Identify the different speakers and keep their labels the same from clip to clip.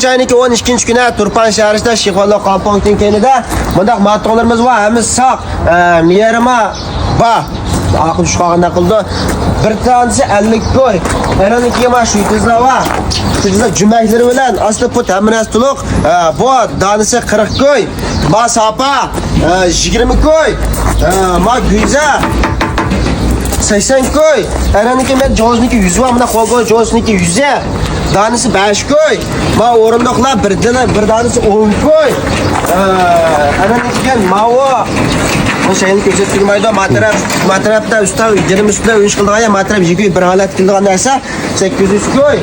Speaker 1: ayning 12 kuni Turpan shahrida Shixonlar komponkning kenida bundaq matolarimiz bor. Hammasi saq. Miyarima bor. Aql shuqog'ini qildi. Bir tanesi 50 koy. Eraniki mana shu tizna var. Tizna jumaklari bilan asli put hamnasi to'liq. Bu danisi 40 koy. Ma sapa 20 koy. Ma güza 80 koy. Eraniki men jozniki 100 var. Buna qo'lga jozniki 100. Danisi 5 koy. Ma o'rindiqlar bir danisi 10 koy. Eraniki mawo bu şeyni ko'rsatmaydi. Matrapda ustav 20 ustida o'yin qildigan ya matrap jiguy bir holat qildigan narsa 800 koy.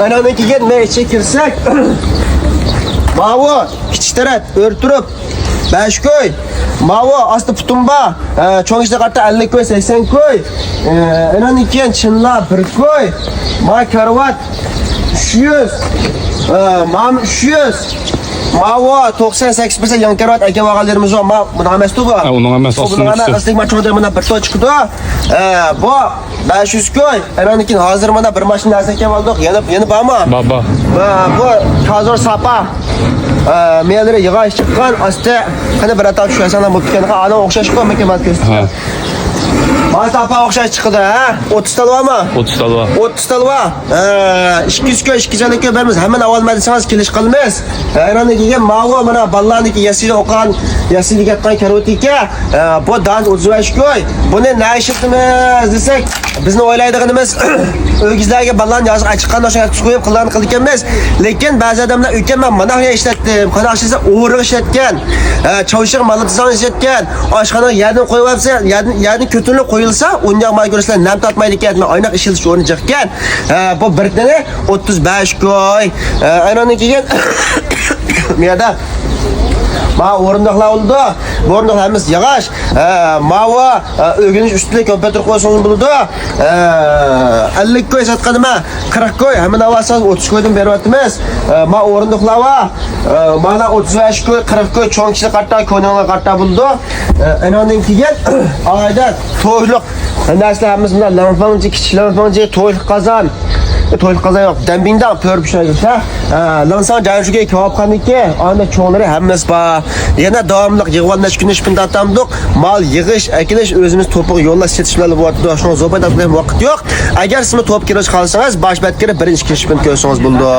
Speaker 1: Anadan keyin men ichga kirsak mawo kichtarat o'rtirib 5 koy. Mawo asli putumba cho'ngishda qarta 50 koy 80 koy. Anadan keyin chinlar 1 koy. Ma karvat 300. Mam 300. Mawo 98% yan karat aka vaqalarimiz bor. Buni emas-ku bu.
Speaker 2: Uning emas
Speaker 1: aslida. Asli machoda mana bir to'y chiqdi. Bu 500 koy. Eraniki hozir mana bir mashina narsa kelib oldik. Yana bormi?
Speaker 2: Baba.
Speaker 1: Bu hozir sapa. Meyalari yig'ash chiqqan. Asta qani bir atab tushasana bo'lib ketgan. Ana o'xshash qo'ymagan ko'rsatdi. Masapa o'xshash chiqdi, ha? 30 talvami?
Speaker 2: 30 talva.
Speaker 1: 30 talva. 200 koy, 200 koy beramiz. Hemen avvalmadisangiz kelish qilamiz. Eraniki mawo mana ballarniki yasida o'qan, yasida ketgan karotika. Bu dan 35 koy. Buni ne ishitimiz desak, bizni o'ylaydiganimiz o'gizlarga ballarni yozib chiqqan o'sha qo'yib qilgan qilganmiz. Lekin ba'zi odamlar uyga men mana shunday ishlatdim. Qanaqchisi o'g'ri ishlatgan. Chavshiq malatsan ishlatgan. Oshxona yerdan qo'yib olsa, yerdan ko'tarilib qo'yilsa, o'nyoq maygurishlar nam tatmaydi ekan. Men oynoq ishilch o'rni chiqqan. Bu bir tane 35 koy. Aynan keyin miyada ma o'rindiqlar oldu. Bu o'rindiqlarimiz yog'och. Mawo o'g'inish ustida kompyuter qo'ysangiz bo'ladi. 50 koy sotganima 40 koy. Hamma navasaz 30 koydan beryapmiz. Ma o'rindiqlar va mana 35 koy, 40 koy cho'ngchilik qarta, ko'ninglar qarta bo'ldi. Anondan keyin oyda to'yliq narsalarimiz bilan lampanchi, kichik lampanchi, to'yliq qozon. To'yliq qozon yo'q. Dambingdan pör pishirsa, lansan janjuga kebabxoniki, ana cho'nlari hammasi bor. Yana davomli yig'ilnash kunish pindatamdiq. Mal yig'ish, akilish o'zimiz to'piq yo'llash setishlar bo'ladi. Shuni zo'baydan vaqt yo'q. Agar siz to'p kirish qolsangiz, boshbatkiri birinchi kirish pin ko'rsangiz bo'ldi.